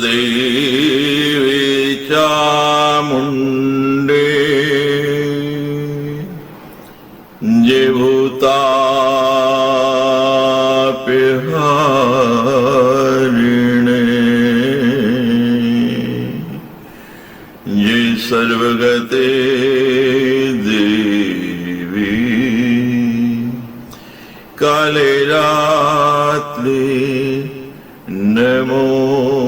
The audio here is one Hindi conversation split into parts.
देवी चामुंडे जे भूतापिहारिणे जे सर्वगते देवी काले रात्रि नमोस्तुते।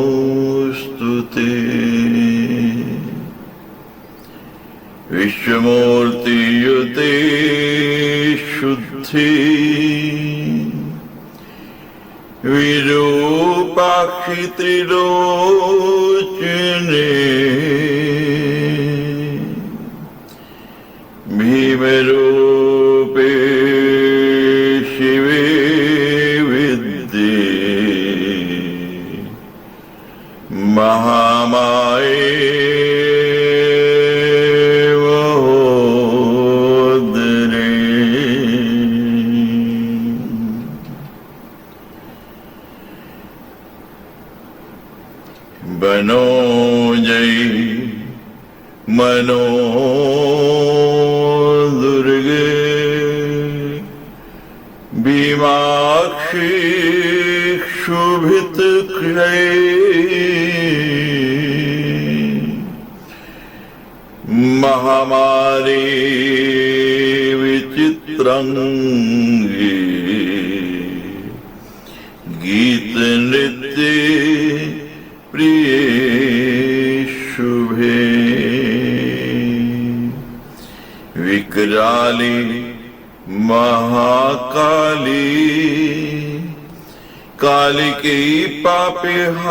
विश्वमूर्ति युते शुद्धि विरूपाक्षि त्रिलोचने भीमरूपे शिवे विद्ये महामाये महोदरे। बनो जय मनो दुर्गे भीमाक्षी क्षुभित महामारी विचित्रंगी गीत नृत्य प्रिय शुभे विकराली महाकाली कालिकी पापहारिणी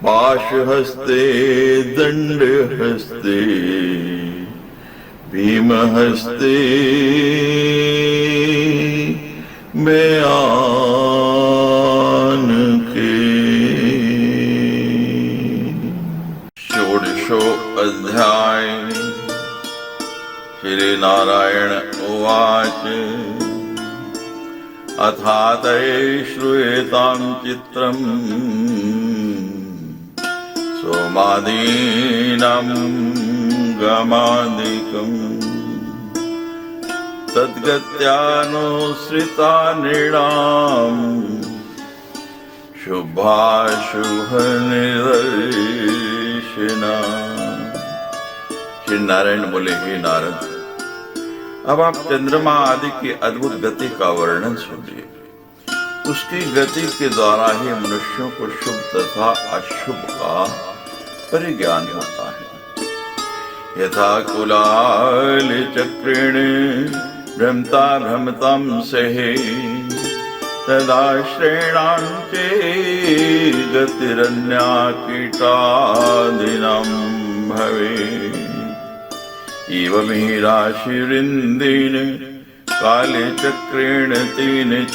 पाशहस्ते दंडहस्ते भीमहस्ते बयान के। षोडशो अध्याय। श्री नारायण उवाच अथातये श्रूयतां चित्रम् सोमादीनां गमादिकम् तद्गत्यानुसृता नृणाम् शुभाशुभ निदर्शना। श्री नारायण बोले, हे नारद, अब आप चंद्रमा आदि की अद्भुत गति का वर्णन सुनिए। उसकी गति के द्वारा ही मनुष्यों को शुभ तथा अशुभ का परिज्ञान होता है। यथा कुलाल चक्रेण भ्रमता भ्रमतम सहे तदा श्रेणांचे गतिरन्या कीटादिनां भवे। एवं ही राशिवृंदेन काले चक्रेण तेन च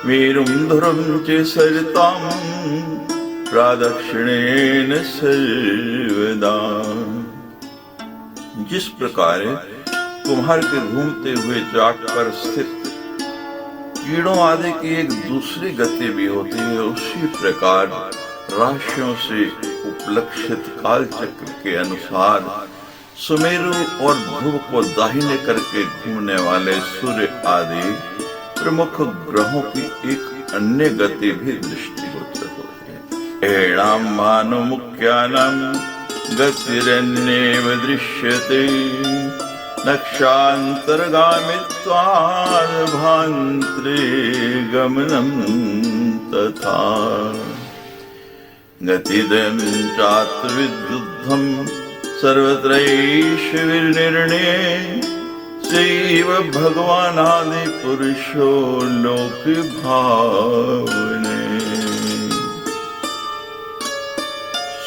वीरुं धुरुं च सरितां प्रादक्षिणेन सर्वदा। जिस प्रकार कुम्हार के घूमते हुए चाक पर स्थित कीड़ों आदि की एक दूसरी गति भी होती है, उसी प्रकार राशियों से उपलक्षित काल चक्र के अनुसार सुमेरु और ध्रुव को दाहिने करके घूमने वाले सूर्य आदि प्रमुख ग्रहों की एक अन्य गति भी दृष्टिगोचर होती है। एणाम भानुमुख्यानां गतिरन्येव दृश्यते नक्षान्तर्गामित्वाद्भान्त्रे गमनं तथा। गतिदं चात्र विद्युद्धं सर्वत्रैष विनिर्णये सैव भगवानादि पुरुषो लोक भावने।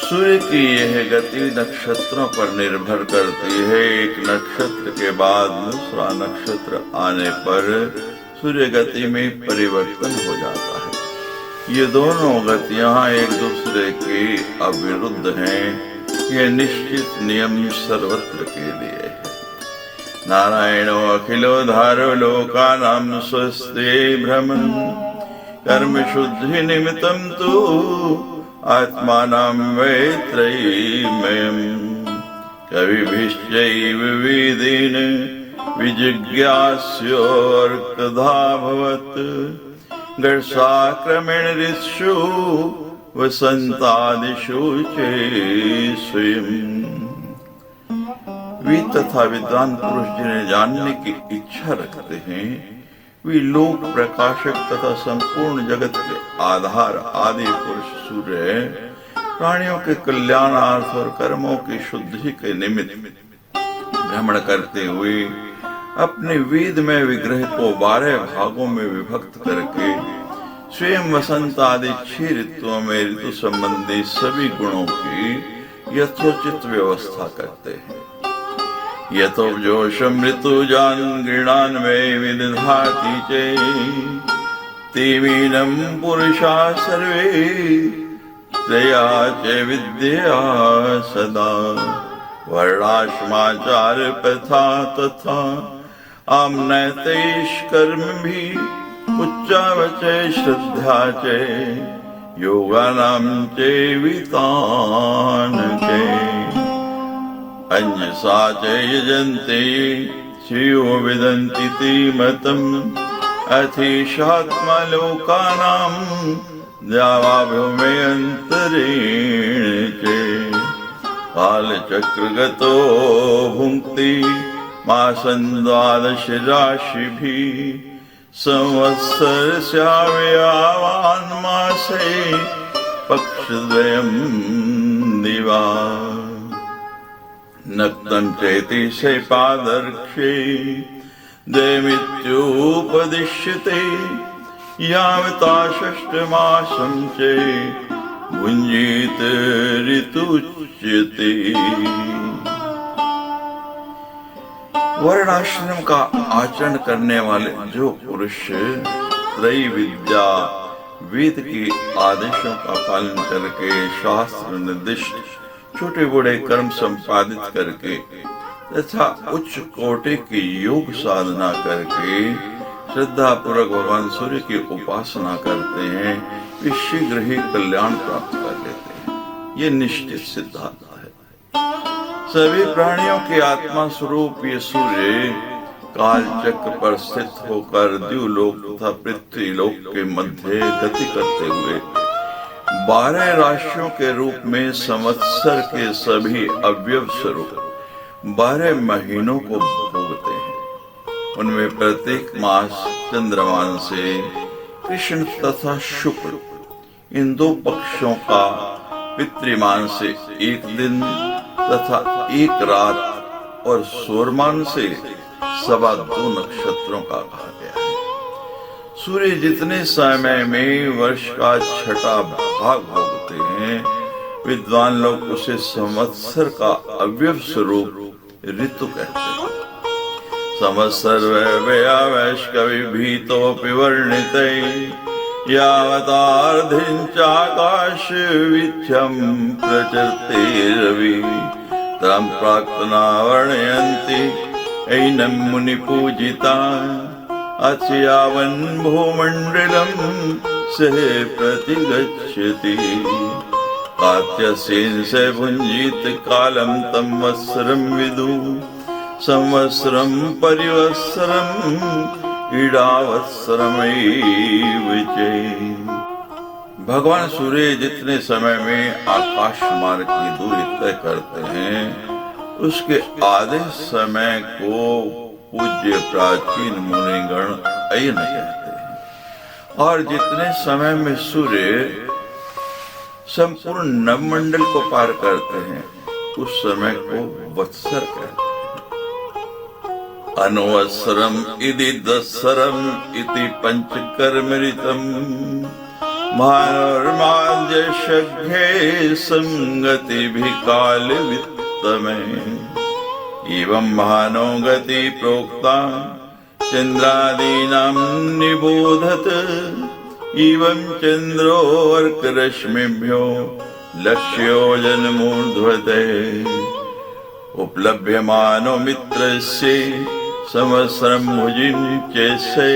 सूर्य की यह गति नक्षत्रों पर निर्भर करती है। एक नक्षत्र के बाद दूसरा नक्षत्र आने पर सूर्य गति में परिवर्तन हो जाता है। ये दोनों गतियां एक दूसरे के अविरुद्ध हैं। यह निश्चित नियम सर्वत्र के लिए है। नारायणो अखिलो धारो लोकानां स्वस्ते भ्रमन् कर्म शुद्धि निमित्तं तु आत्मानं वैत्रयीमयम् कविभिश्चैव वेदेन विजिज्ञास्योऽर्कधाभवत् गर्षाक्रमेण ऋषु वसंतादिषु चे स्वयं। वे तथा विद्वान पुरुष जिन्हें जानने की इच्छा रखते हैं, वे लोक प्रकाशक तथा संपूर्ण जगत के आधार आदि पुरुष सूर्य प्राणियों के कल्याणार्थ और कर्मों की शुद्धि के निमित्त भ्रमण करते हुए अपने वेद में विग्रह को 12 भागों में विभक्त करके स्वयं वसंत आदि 6 ऋतुओं में ऋतु संबंधी सभी गुणों की यथोचित व्यवस्था करते हैं। यथोपजोषं ऋतुजान् गृणान् मे विदधाति चे तेमीनं पुरुषा सर्वे त्रया च विद्या सदा वर्णाश्रमाचार प्रथा तथा आम्नैतेश कर्म भी उच्चावचे श्रद्धा चे योगानां चे वितान चे अन्यसा च यजन्ते श्रियो विदन्ति ते मतम् अथीशात्मलोकानां द्यावाभ्युमयन्तरेण च कालचक्रगतो भुङ्क्ति मासं 12 राशिभिः संवत्सरस्याव्ययावान् मासे पक्षद्वयं दिवा नक्तं चेति शैपादर्क्षे द्वयमित्युपदिश्यते यावता षष्ठमासं च भुञ्जीत ऋतुच्यते। वर्णाश्रम का आचरण करने वाले जो पुरुष त्रयी विद्या वेद के आदेशों का पालन करके शास्त्र निर्दिष्ट छोटे बड़े कर्म संपादित करके तथा उच्च कोटि की योग साधना करके श्रद्धा पूर्वक भगवान सूर्य की उपासना करते हैं, वे शीघ्र ही कल्याण प्राप्त कर लेते हैं। ये निश्चित सिद्धांत है। सभी प्राणियों के आत्मा स्वरूप ये सूर्य काल चक्र पर स्थित होकर द्युलोक तथा पृथ्वी लोक के मध्य गति करते हुए 12 राशियों के रूप में संवत्सर के सभी अवयव स्वरूप 12 महीनों को भोगते हैं। उनमें प्रत्येक मास चंद्रमान से कृष्ण तथा शुक्ल इन 2 पक्षों का पितृमान से 1 दिन तथा 1 रात और सौरमान से 2.25 नक्षत्रों का कहा गया है। सूर्य जितने समय में वर्ष का 6ठा भाग भोगते हैं, विद्वान लोग उसे संवत्सर का अवयव स्वरूप ऋतु कहते हैं। संवत्सर वैश्कविभीतोऽपि वर्णिते यावतार्धिञ्चाकाश वीथ्यं प्रचरते रवि तं प्राक्तना वर्णयन्ति ऐनं मुनिपूजिता अथ यावन् भूमण्डलं सह प्रतिगच्छति कात्यसेन स भुञ्जीत कालं तं वत्सरं विदु संवत्सरं परिवत्सरम् ईडावत्सरमेव च। भगवान सूर्य जितने समय में आकाश मार्ग की दूरी तय करते हैं, उसके आधे समय को पूज्य प्राचीन मुनिगण अयन कहते हैं, और जितने समय में सूर्य संपूर्ण नवमंडल को पार करते हैं, उस समय को वत्सर कहते हैं। अनुवत्सरम इति दत्सरम इति पंचकर्मृतम मानवर्माद्यशघ्ये संगति भी काल वित्तमे एवं महानो गति प्रोक्ता चंद्रादीनां निबोधत एवं चंद्रो अर्करश्मिभ्यो लक्ष्यो जन्मूर्ध्वते उपलभ्यमानो मित्रस्य संवत्सरं भुजिञ्चेसे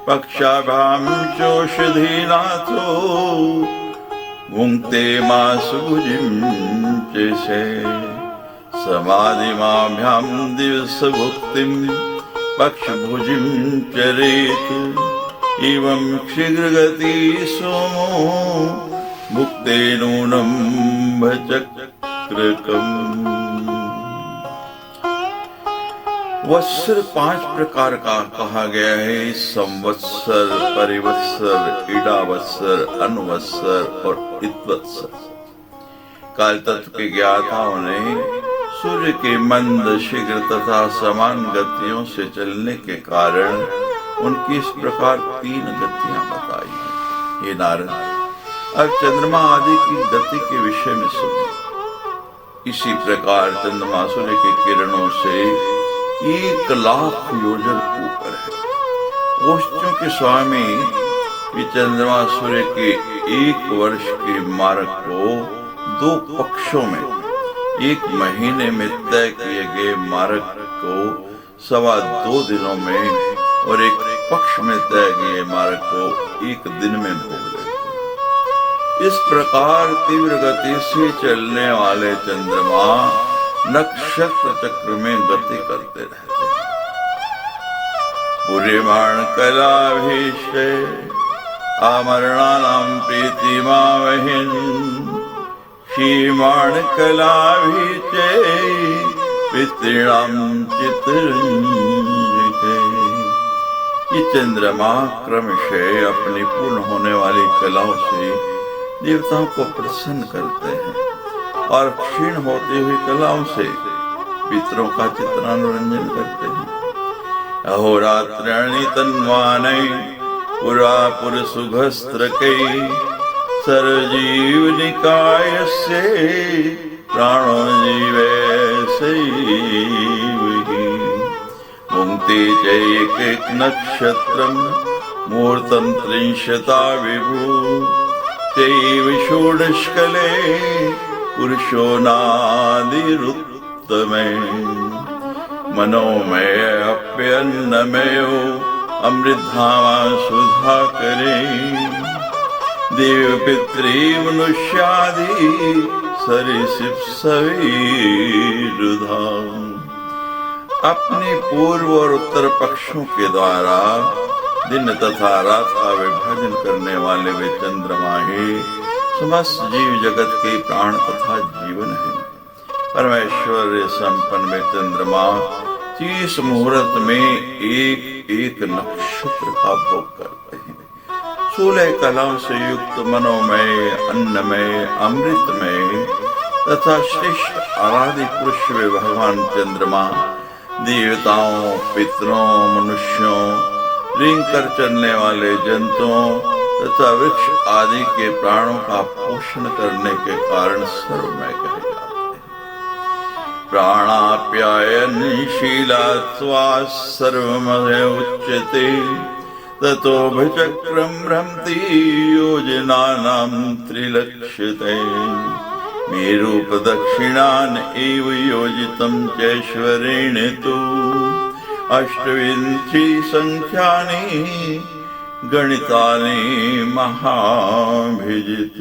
पक्षाभ्याम चोषधीनाथो भुङ्क्ते मासुभुजिं चेशे समाधिमाभ्यां दिवसभुक्तिं पक्षभुजिं चरेत् एवं शीघ्रगति सोमो भुक्ते नूनं भचक्रकम्। वत्सर 5 प्रकार का कहा गया है, संवत्सर, परिवत्सर, इडावत्सर, अनुवत्सर और इतवत्सर। काल तत्व के ज्ञाताओं ने सूर्य के मंद, शीघ्र तथा समान गतियों से चलने के कारण उनकी इस प्रकार 3 गतियां बताई हैं। ये नारद, अब चंद्रमा आदि की गति के विषय में सुनिए। इसी प्रकार चंद्रमा सूर्य की किरणों से 1,00,000 योजन ऊपर है। कोष्ठों के स्वामी कि चंद्रमा सूर्य के 1 वर्ष के मार्ग को 2 पक्षों में 1 महीने में तय किए गए मार्ग को 2.25 दिनों में और 1 पक्ष में तय किए मार्ग को 1 दिन में भोग लेते। इस प्रकार तीव्र गति से चलने वाले चंद्रमा नक्षत्र चक्र में गति करते रहते हैं। पूर्यमाण कलाभीष्टे आमरणानां प्रीतिमावहिन् क्षीयमाण कलाभीष्टे पितॄणां चित्तरंजके। ये चंद्रमा क्रमशः अपनी पूर्ण होने वाली कलाओं से देवताओं को प्रसन्न करते हैं और क्षीण होती हुई कलाओं से पितरों का चित्रानुरंजन करते हैं। अहोरात्राणि तन्वानै पुरा पुरसुघस्त्रकै सर्वजीवनिकायस्य प्राणो जीवैसैवहि भुङ्क्ते चैकैक नक्षत्रं मुहूर्तं 30 विभु चैव षोडशकले पुरुषो नादिरुत्तमे मनोमय अप्यन्नमयो अमृतधामा सुधाकरे देव पितृ मनुष्यादि सरिसृप सवीरुधा। अपने पूर्व और उत्तर पक्षों के द्वारा दिन तथा रात का विभाजन करने वाले वे चंद्रमा ही समस्त जीव जगत के प्राण तथा जीवन है। परमेश्वर्य संपन्न में चंद्रमा 30 मुहूर्त में एक नक्षत्र का भोग करते हैं। 16 कलाओं से युक्त मनोमय, अन्नमय, अमृतमय तथा श्रेष्ठ आराध्य पुरुष वे भगवान चंद्रमा देवताओं, पितरों, मनुष्यों, रिंग कर चलने वाले जंतुओं तथा वृक्ष आदि के प्राणों का पोषण करने के कारण सर्वमय कहे जाते हैं। प्राणाप्यायनशीलात्वा सर्वमय उच्यते ततो भचक्रं भ्रमति योजनानां त्रिलक्ष्यते मेरुपदक्षिणान् एव योजितं चैश्वरेण तु 28 संख्यानि गणितानि महाभिजित।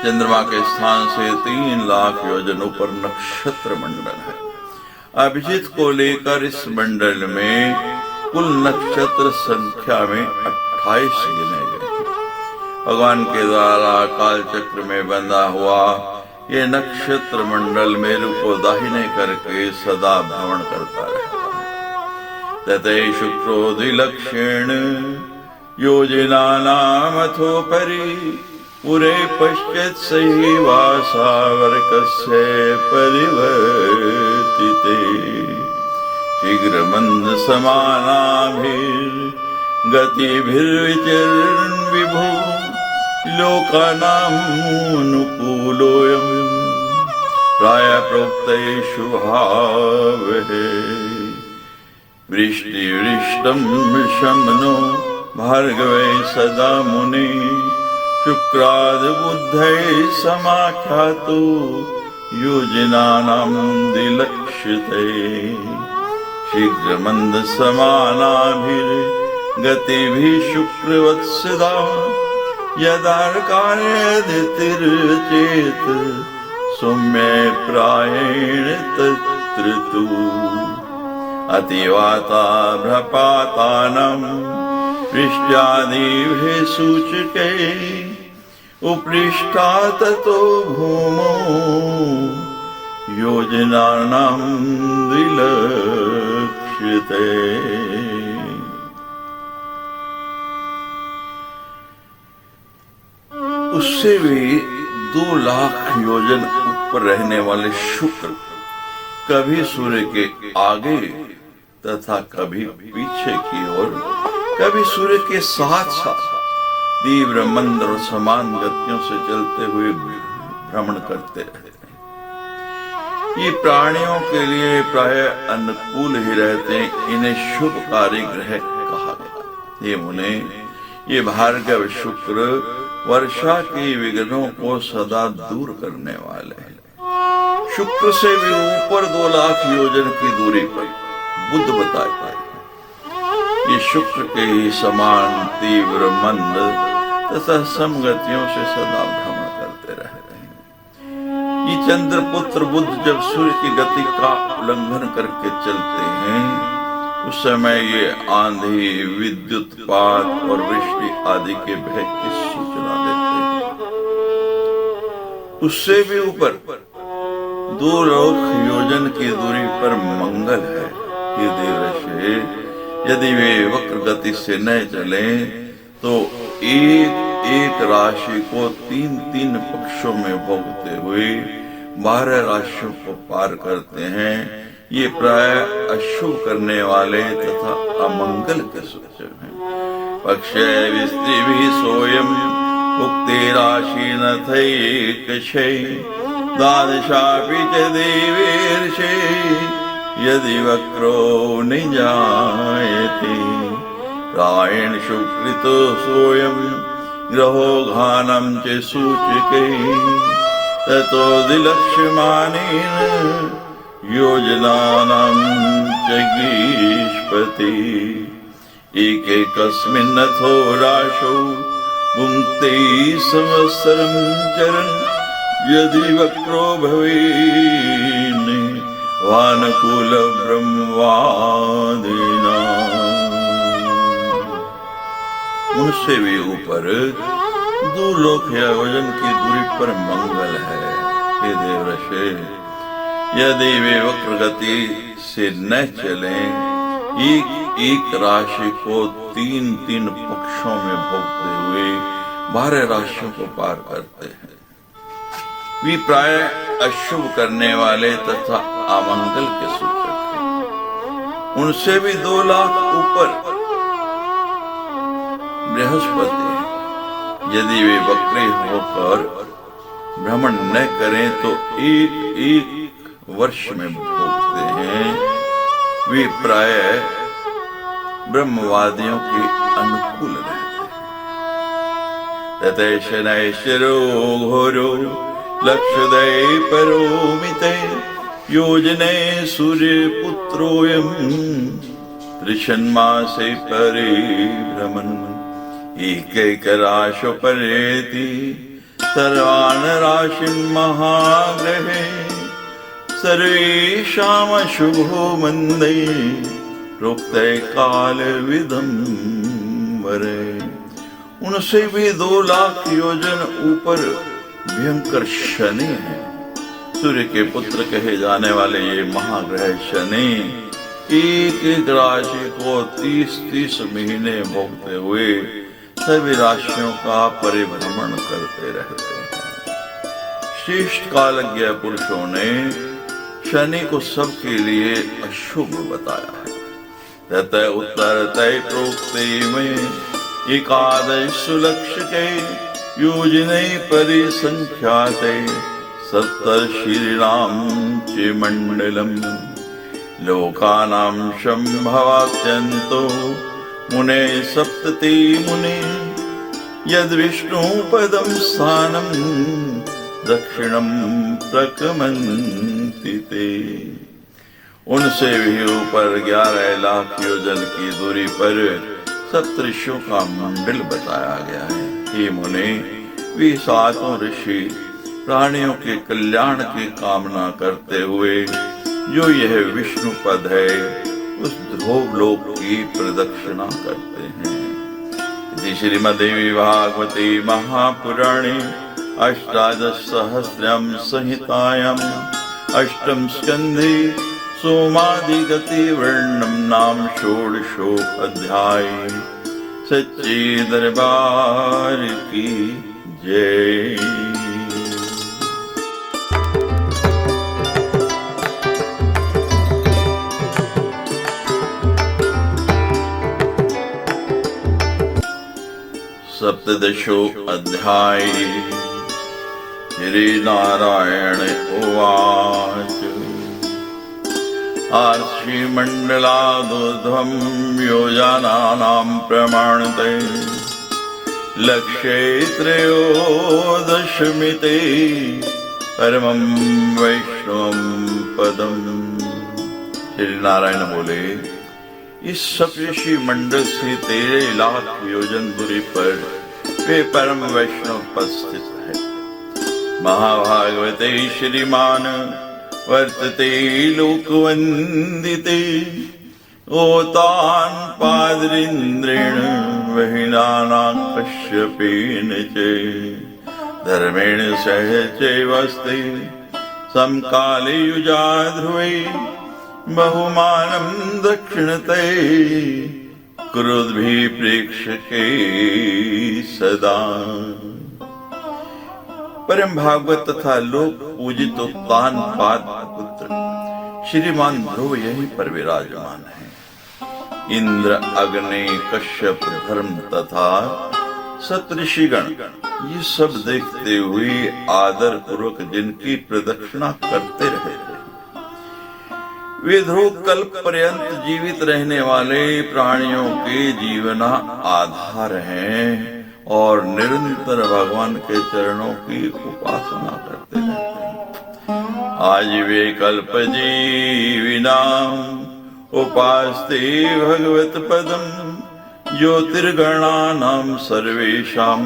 चंद्रमा के स्थान से 3 लाख योजन ऊपर नक्षत्र मंडल है। अभिजित को लेकर इस मंडल में कुल नक्षत्र संख्या में 28 गिने गए। भगवान के द्वारा काल चक्र में बंधा हुआ ये नक्षत्र मंडल मेरु को दाहिने करके सदा भ्रमण करता रहता है। तते शुक्रोधिलक्षेण योजनानामथोपरि पुरे पश्चात् सैवासावर्कस्य परिवर्तिते शीघ्रमन्द समानाभिर्गतिभिर्विचरन् विभु लोकानामनुकूलोऽयम् प्राय प्रोक्ते शुभावहे वृष्टिवृष्टं शमनो भार्गवे सदा मुने शुक्राद बुद्धै समाख्यातो योजनानां दिलक्ष्यते शीघ्र मंद समानाभिर्गतिभिः शुक्रवत्सदा यदार्कार्यदितिर्चेत् सौम्ये प्रायेण तत्र तु अतिवाताभ्रपातानं वृष्ट्यादिभिः सूचके उपृष्टा ततो भूमौ योजनानां विलक्ष्यते। उससे भी 2 लाख योजन ऊपर रहने वाले शुक्र कभी सूर्य के आगे तथा कभी पीछे की ओर, कभी सूर्य के साथ साथ तीव्र मंद और समान गतियों से चलते हुए भ्रमण करते रहते हैं। ये प्राणियों के लिए प्राय अनुकूल ही रहते हैं। इन्हें शुभकारी ग्रह कहा गया। ये मुने, ये भार्गव शुक्र वर्षा के विघ्नों को सदा दूर करने वाले हैं। शुक्र से भी ऊपर 2 लाख योजन की दूरी पर बुध बताए गए। ये शुक्र के ही समान तीव्र मंद तथा समगतियों से सदा भ्रमण करते रहते हैं। ये चंद्रपुत्र बुध जब सूर्य की गति का उल्लंघन करके चलते हैं, उस समय ये आंधी, विद्युतपात और वृष्टि आदि के भय की सूचना देते हैं। उससे भी ऊपर 2 लाख योजन की दूरी पर मंगल है। ये देवऋषि यदि वे वक्र गति से न चले तो एक राशि को 3 पक्षों में भोगते हुए 12 राशियों को पार करते हैं। ये प्राय अशुभ करने वाले तथा अमंगल के सूचक हैं। पक्षे विस्त्रिभिः सोयम उक्ते राशि न थैकशै द्वादशापि च देवेर्षे यदि वक्रो निजायते प्रायेण शुक्रितो सोयम ग्रहो घानं च सूचके ततो दिलक्ष्यमानेन योजनानां च गीष्पति एकैकस्मिन्नथो राशौ भुङ्क्ते संवत्सरं चरन् यदि वक्रो भवेन् वानकुल ब्रह्मवादिना। उनसे भी ऊपर 2 लाख योजन की दूरी पर मंगल है। हे देवऋषि, यदि वे वक्र गति से न चलें, एक राशि को 3 पक्षों में भोगते हुए 12 राशियों को पार करते हैं। वे प्राय अशुभ करने वाले तथा अमंगल के सूचक हैं। उनसे भी 2 लाख ऊपर बृहस्पति, यदि वे वक्र होकर भ्रमण न करें तो एक वर्ष में भोगते हैं। वे प्राय ब्रह्मवादियों के अनुकूल रहते हैं। ततः शनैश्चरो घोरो लक्षदय परोमिते योजने सूर्यपुत्रोऽयं त्रिषन्मासे परिभ्रमन् एकैकराशौ परेति सर्वान् राशिन् महाग्रहे सर्वेषामशुभो मन्दे प्रोक्ते कालविदं वरे। उनसे भी 2 लाख योजन ऊपर भयंकर शनि है। सूर्य के पुत्र कहे जाने वाले ये महाग्रह शनि एक राशि को 30 महीने भोगते हुए सभी राशियों का परिभ्रमण करते रहते हैं। श्रेष्ठ कालज्ञ पुरुषों ने शनि को सबके लिए अशुभ बताया है। ततः उत्तरतः प्रोक्ते में एकादश लक्षके योजने परिसंख्याते सप्तर्षीणां च मंडलम् लोकानां संभवात्यन्तो मुने सप्तति मुने यद्विष्णु पदं स्थानं दक्षिणं प्रकमन्ति ते। उनसे भी ऊपर 11 लाख योजन की दूरी पर सप्तऋषियों का मंडल बताया गया है। हे मुने, वे सातों ऋषि प्राणियों के कल्याण की कामना करते हुए जो यह विष्णु पद है उस ध्रुव लोक की प्रदक्षिणा करते हैं। इति श्रीमद्देवी भागवते महापुराणे अष्टादशसहस्रम संहितायाम् अष्टम स्कंधे सोमादिगति वर्णनम नाम षोडशोऽध्याय। सच्चे दरबार की जय। सप्तदशो अध्याय। श्री नारायण उवाच। आर्षिमण्डलादूर्ध्वं योजनानां प्रमाणते लक्ष्ये त्रयोदशमिते परमं वैष्णवं पदम्। श्री नारायण बोले, इस सप्तऋषि मंडल से 13 लाख योजन दूरी पर वे परम वैष्णव पद स्थित है। महाभागवते श्रीमान वर्तते लोकवंदिते ओतान पादरीन्द्रेण वहिनाना कश्यपेन च धर्मेण सह चैवस्ते समकाले युजा ध्रुवे बहुमानं दक्षिणते क्रोधभिः प्रेक्षके सदा। परम भागवत तथा लोक पूजित उत्तान पाद पुत्र श्रीमान ध्रुव यहीं पर विराजमान है। इंद्र, अग्नि, कश्यप, धर्म तथा सप्तऋषिगण ये सब देखते हुए आदर पूर्वक जिनकी प्रदक्षिणा करते रहे। वे ध्रुव कल्प पर्यंत जीवित रहने वाले प्राणियों के जीवना आधार हैं और निरंतर भगवान के चरणों की उपासना करते रहते हैं। आज वे कल्प जीविनाम उपास्ते भगवत पदम ज्योतिर्गणानां सर्वेषां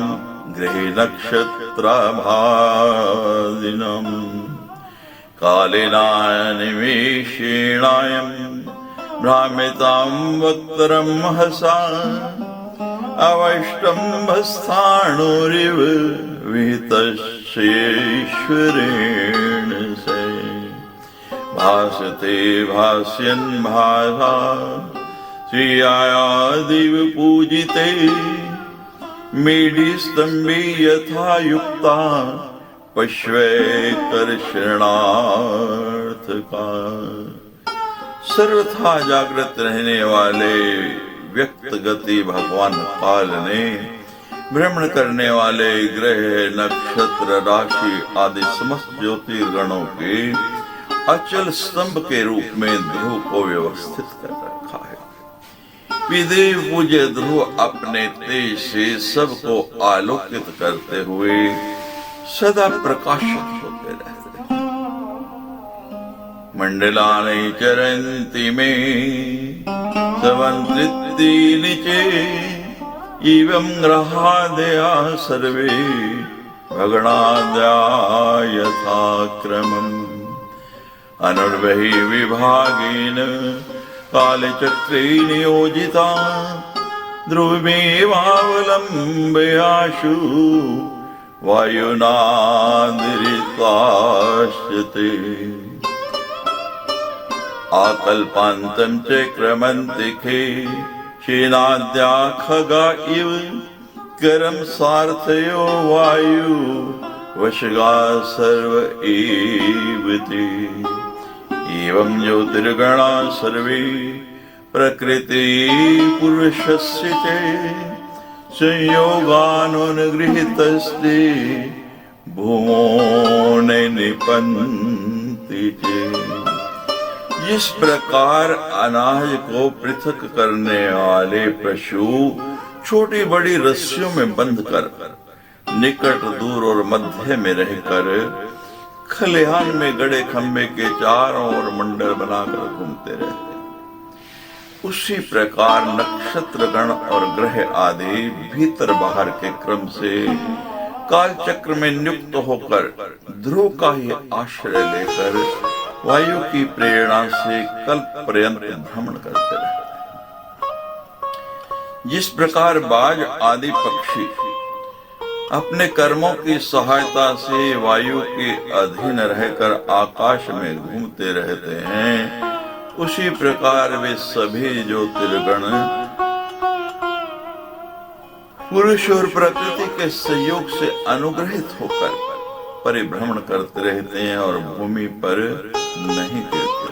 ग्रहे नक्षत्राभादिनम् कालेनानिमेषेणायं भ्राम्यतां वक्त्रं महसा अवष्टम्भस्थाणुरिव विहितस्येश्वरेण से भासते भास्यन् भासा श्रियादिव पूजिते मेढिस्तम्भे यथा युक्ता पश्वैकर्षणार्थ का। सर्वथा जागृत रहने वाले व्यक्त गति भगवान काल ने भ्रमण करने वाले ग्रह, नक्षत्र, राशि आदि समस्त ज्योतिर्गणों के अचल स्तंभ के रूप में ध्रुव को व्यवस्थित कर रखा है। विदेव पूज्य ध्रुव अपने तेज से सबको आलोकित करते हुए सदा प्रकाशित होते रहते हैं। मंडलानि चरन्ति मे सवंत्रिति निचे इवं ग्रहादया सर्वे भगणाद्या यथा क्रमम् अनुर्वहि विभागेन कालचक्रे नियोजिता ध्रुवमेवावलम्बयाशु वायुनादिरिताश्यते आकल्पान्तं च क्रमन्तिखे क्षीणाद्या खगा इव करं सार्थयो वायु वशगा सर्व एव ते एवं ज्योतिर्गणा सर्वे प्रकृति पुरुषस्य च संयोगानुगृहीतस्ते भूमो न निपन्ति च। जिस प्रकार अनाज को पृथक करने वाले पशु छोटी बड़ी रस्सियों में बंध कर निकट, दूर और मध्य में रहकर खलिहान में गड़े खंबे के चारों ओर मंडल बनाकर घूमते रहते। उसी प्रकार नक्षत्र गण और ग्रह आदि भीतर बाहर के क्रम से काल चक्र में नियुक्त होकर ध्रुव का ही आश्रय लेकर वायु की प्रेरणा से कल्प पर्यंत भ्रमण करते रहते। जिस प्रकार बाज आदि पक्षी अपने कर्मों की सहायता से वायु के अधीन रहकर आकाश में घूमते रहते हैं, उसी प्रकार वे सभी ज्योतिर्गण पुरुष और प्रकृति के संयोग से अनुग्रहित होकर परिभ्रमण करते रहते हैं और भूमि पर नहीं गिरते।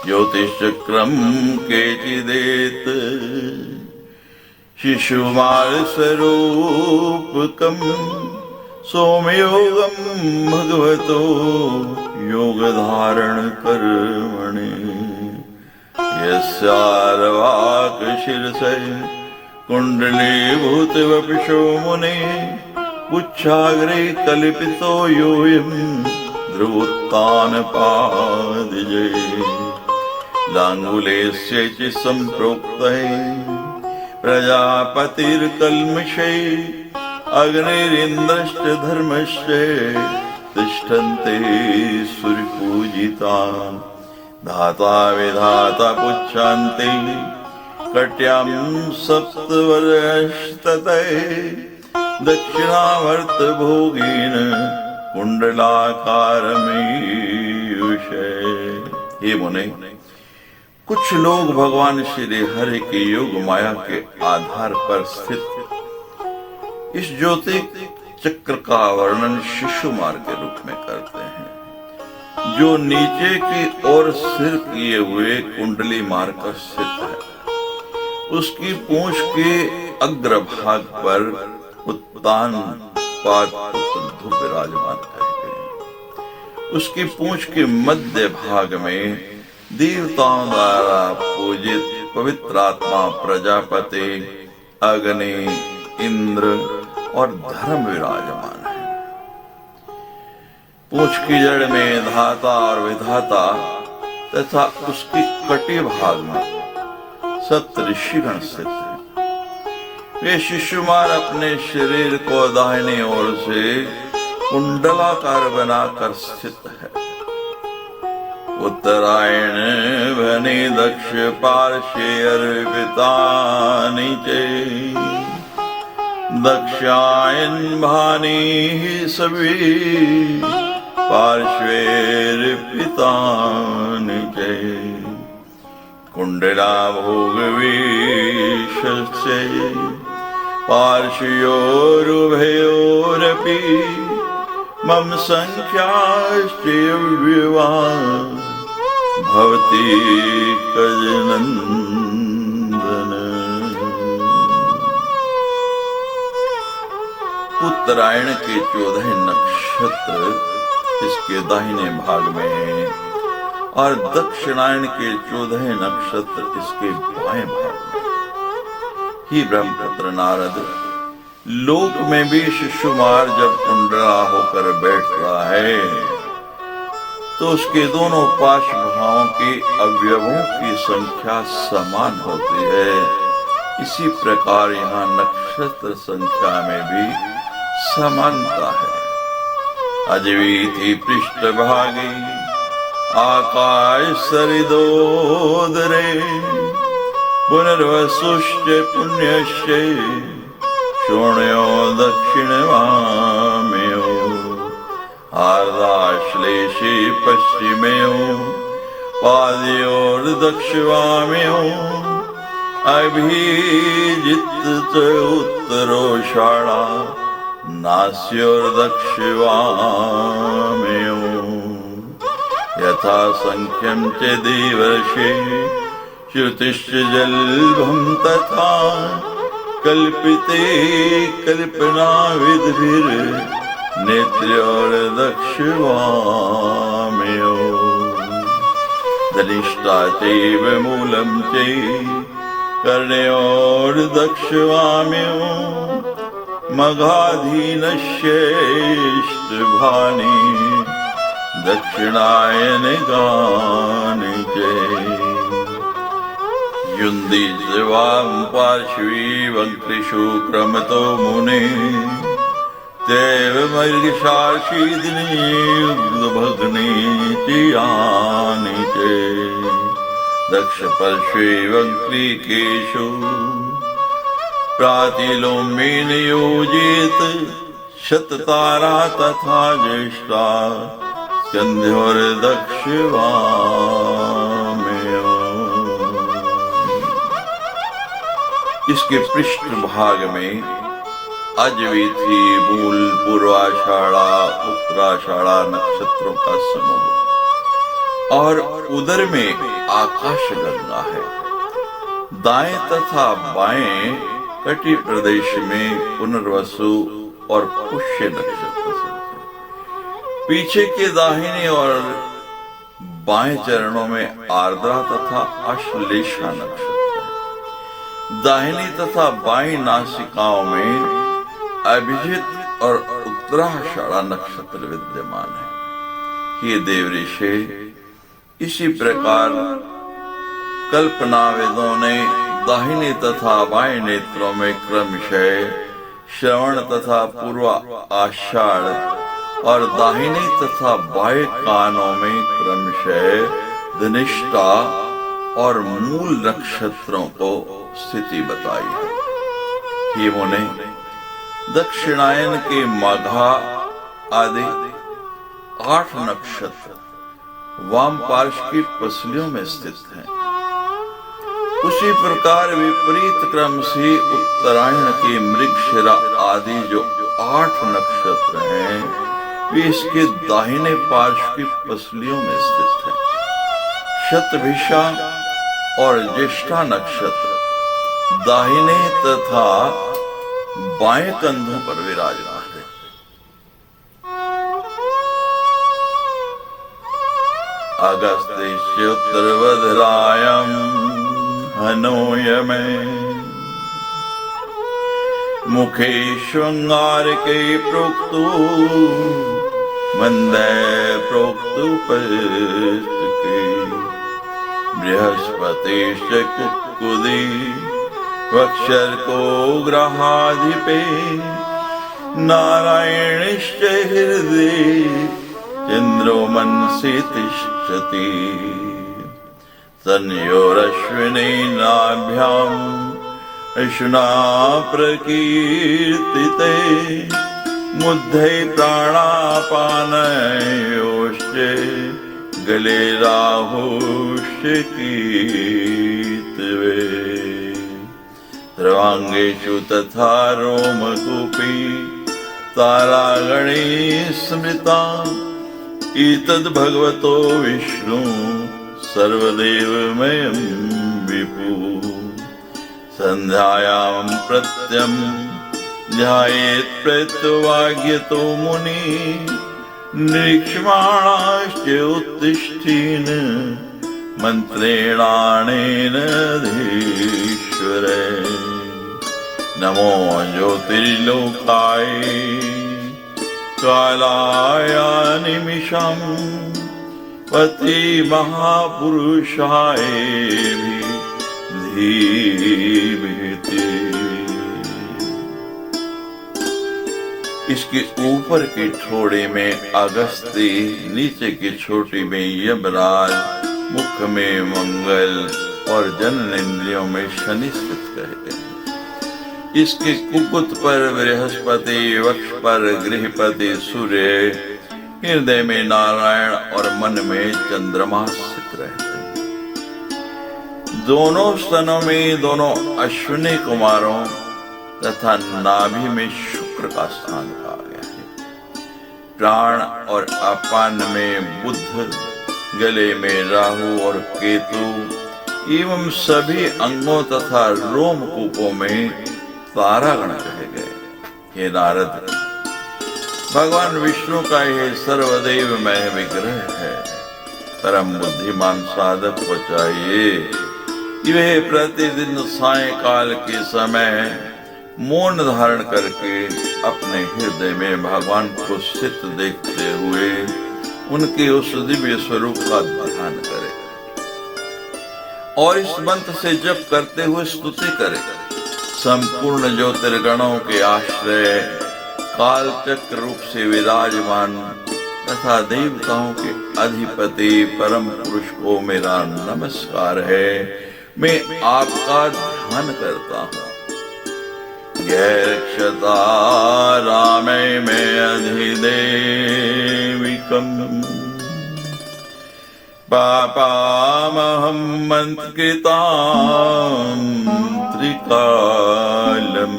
ज्योतिष चक्रम के चिदेत शिशुमार स्वरूपकम सोमयोगम भगवतो योग धारण कर्मणि यस्यार्वाक शीर्षे कुंडलीभूत वपुषो मुने पुच्छाग्रे कल्पितो योऽयं ध्रुवोत्तानपादिजे लाङ्गुलेस्य च सम्प्रोक्तये प्रजापतिर्कल्मषे अग्निरिन्द्रश्च धर्मश्च तिष्ठन्ते सूर्यपूजिता धाता विधाता पुच्छन्ते कट्यां सप्तवर्षतते दक्षिणावर्त भोगेन कुंडलाकारमीयुषे। हे मुने, कुछ लोग भगवान श्री हरि के योग माया के आधार पर स्थित इस ज्योति चक्र का वर्णन शिशुमार के रूप में करते हैं, जो नीचे की ओर सिर किए हुए कुंडली मार कर स्थित है। उसकी पूंछ के अग्रभाग पर उत्तान पाद ध्रुव विराजमान है। उसकी पूंछ के मध्य भाग में देवताओं द्वारा पूजित पवित्र आत्मा प्रजापति, अग्नि, इंद्र और धर्म विराजमान है। पूंछ की जड़ में धाता और विधाता तथा उसकी कटी भाग में सप्त ऋषिगण स्थित है। वे शिशुमार अपने शरीर को दाहिनी ओर से कुंडलाकार बनाकर स्थित है। उत्तरायण बने दक्ष पार्श्वे अर्पितानि च दक्षायन भानी सभी पार्श्वेर्पितानि च कुंडला भोगवीशस्य पार्श्वयोरुभयोरपि मम संख्याश्चैव्यवा भवति कजनंदन। उत्तरायण के 14 नक्षत्र इसके दाहिने भाग में हैं और दक्षिणायन के 14 नक्षत्र इसके बाएं भाग में। ही ब्रह्मपुत्र नारद, लोक में भी शिशुमार जब कुंडला होकर बैठता है तो उसके दोनों पार्श्वभागों के अवयवों की संख्या समान होती है। इसी प्रकार यहाँ नक्षत्र संख्या में भी समानता है। अजवीति पृष्ठभागे आकाश सरिदोदरे पुनर्वसुश्च पुण्यश्च शोण्यो दक्षिणवामयो आर्दाश्लेषे पश्चिमयो पादयोर्दक्षिवामयो अभिजित च उत्तरोषाढा नास्योर्दक्षिवामयो यथा संख्यं च देवर्षे श्रुतिश्च जल्भं तथा कल्पिते कल्पना विधिर् नेत्र्योर्दक्षिवामयो धनिष्ठा चैव मूलं च कर्णयोर्दक्षिवामयो मघाधीनश्चेष्टभानि दक्षिणायन गानिके युंदी शिवां पार्श्वी वंकृषु क्रमतो मुने तेव मर्गशाशीदिनी भग्नि चियानिके दक्ष पार्श्वे वंक्रीकेशु प्रातिलोम्ये नियोजित शततारा तथा ज्येष्ठा स्कंध्योर्दक्षिणामेव। इसके पृष्ठ भाग में अजवीथी, मूल, पूर्वाषाढ़ा, उत्तराषाढ़ा नक्षत्रों का समूह और उदर में आकाश गंगा है। दाएं तथा बाएं कटी प्रदेश में पुनर्वसु और पुष्य नक्षत्र से, पीछे के दाहिने और बाएं चरणों में आर्द्रा तथा अश्लेषा नक्षत्र है। दाहिनी तथा बाईं नासिकाओं में अभिजित और उत्तराषाढ़ा नक्षत्र विद्यमान है। ये देवऋषि इसी प्रकार कल्पनाविदों ने दाहिने तथा बाएं नेत्रों में क्रमशः श्रवण तथा पूर्व आषाढ़ और दाहिने तथा बाएं कानों में क्रमशः धनिष्ठा और मूल नक्षत्रों को स्थिति बताई है। ये मुने दक्षिणायन के माघा आदि 8 नक्षत्र वाम पार्श्व की पसलियों में स्थित हैं। उसी प्रकार विपरीत क्रम से उत्तरायण के मृगशिरा आदि जो 8 नक्षत्र हैं वे इसके दाहिने पार्श्व की पसलियों में स्थित हैं। शतभिषा और ज्येष्ठा नक्षत्र दाहिने तथा बाएं कंधों पर विराजमान है। अगस्त्य उत्तरवधरायम हनोयमे मुखे श्रृंगार के प्रोक्तो मंदे प्रोक्तो पुस्तके बृहस्पति कुक्कुदी वक्षर को ग्रहाधिपे नारायणश्च हृदये चंद्रो मनसि तिष्ठति तन्योरश्विनी नाभ्याम् अश्विना प्रकीर्तिते मुद्धे प्राणापानयोश्च गले राहुश्च कीतवे सर्वांगेषु तथा रोमकूपी तारागणे स्मृता एतद् भगवतो विष्णु सर्वदेवमयं विभु संध्यायां प्रत्यं ध्यायेत् प्रत्यवाग्यतो मुनि निरीक्ष्यमाणाश्च उत्तिष्ठेन मन्त्रेणानेन धीश्वरे नमो ज्योतिर्लोकाय कालाय निमिषं पति महापुरुषाय धीमहि। इसके ऊपर की ठोड़ी में अगस्ती, नीचे की छोटी में यमराज, मुख में मंगल और जननेंद्रियों में शनि स्थित कहते हैं। इसके कुकुत पर बृहस्पति, वक्ष पर गृहपति सूर्य, हृदय में नारायण और मन में चंद्रमा स्थित रहते हैं। दोनों स्तनों में दोनों अश्विनी कुमारों तथा नाभि में शुक्र का स्थान कहा गया है। प्राण और अपान में बुध, गले में राहु और केतु एवं सभी अंगों तथा रोमकूपों में तारागण कहे गए। हे नारद, भगवान विष्णु का यह सर्वदेवमय विग्रह है। परम बुद्धिमान साधक को चाहिए वे प्रतिदिन सायंकाल के समय मौन धारण करके अपने हृदय में भगवान को स्थित देखते हुए उनके उस दिव्य स्वरूप का ध्यान करे और इस मंत्र से जप करते हुए स्तुति करे। संपूर्ण ज्योतिर्गणों के आश्रय काल चक्र रूप से विराजमान तथा देवताओं के अधिपति परम पुरुष को मेरा नमस्कार है। मैं आपका ध्यान करता हूँ। गैरक्षता रामे में अधिदेविकम् पापामहं मन्त्रकृतां त्रिकालम्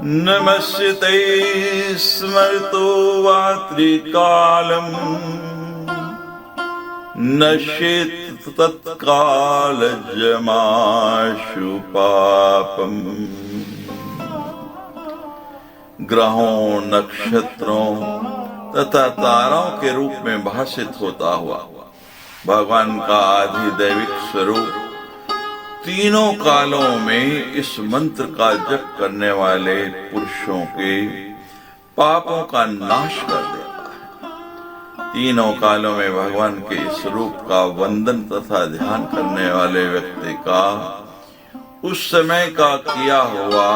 नमस्ते स्मर्तो वा त्रिकालम् नश्येत् तत्कालजमाशु पापम्। ग्रहों, नक्षत्रों तथा तारों के रूप में भाषित होता हुआ भगवान का आधिदैविक स्वरूप तीनों कालों में इस मंत्र का जप करने वाले पुरुषों के पापों का नाश कर देता है। तीनों कालों में भगवान के इस रूप का वंदन तथा ध्यान करने वाले व्यक्ति का उस समय का किया हुआ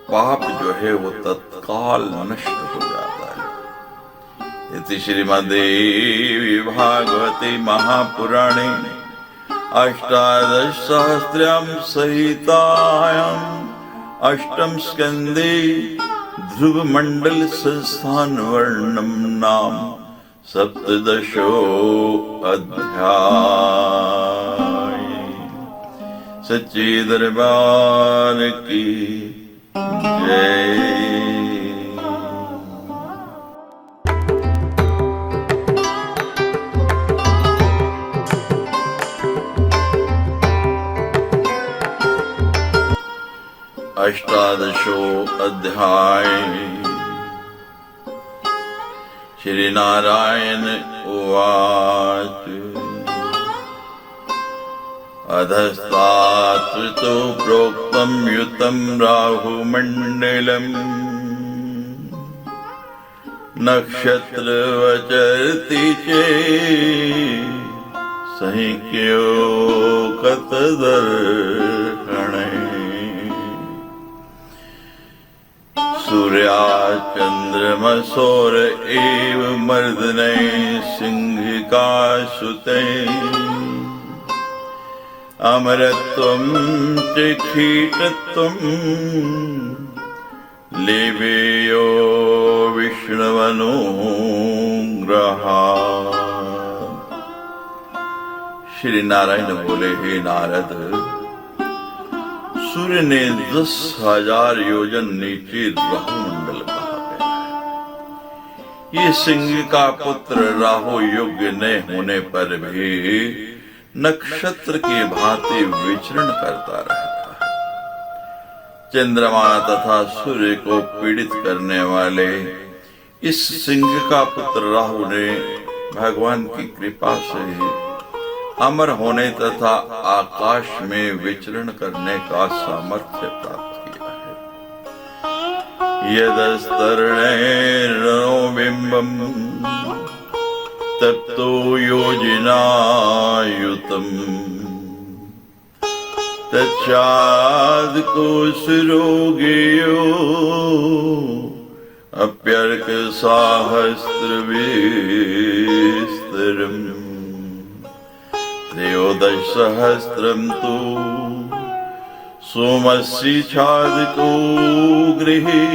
पाप जो है वो तत्काल नष्ट हो जाता है। इति श्रीमद्देवी भागवते महापुराणे अष्टादशसहस्रां संहितायाम् अष्टम स्कंदे ध्रुव मंडल संस्थान वर्णम नाम सप्तदशो अध्याय। सच्चे दरबार की जय। अष्टादशो अध्याय। श्री नारायण उवाच अधस्तात् प्रोक्तं युतं राहुमण्डलम् नक्षत्रवचरति चेत् संख्यो कतदर्शने सूर्या चंद्रमसौर एव मर्दने सिंहिका सुते अमरत्वं च कीटत्वं लेवेयो विष्णुवनुग्रहा। श्री नारायण बोले, हे नारद, सूर्य ने 10,000 योजन नीचे राहु मंडल कहा गया है। ये सिंह का पुत्र राहु योग्य न होने पर भी नक्षत्र के भांति विचरण करता रहता है। चंद्रमा तथा सूर्य को पीड़ित करने वाले इस सिंह का पुत्र राहु ने भगवान की कृपा से अमर होने तथा आकाश में विचरण करने का सामर्थ्य प्राप्त किया है। यदस्तरणो बिंबम तप्तो योजनायुतम तच्चाद्को सुरोगेयो अप्यर्क सहस्त्र विस्तरम् त्रयोदशसहस्रं तु सोमस्य छादको गृहे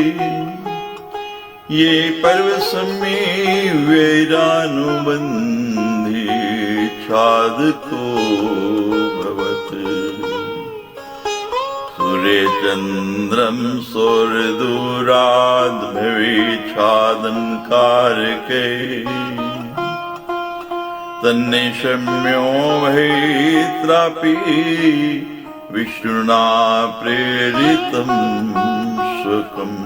ये पर्वसम्ये वैरानुबन्धे छादको भवत् सूर्यचन्द्रं सौरदूराद् भवेत् छादनकारके तन्निशम्यो भवेत्रापि विष्णुना प्रेरितं सुखम्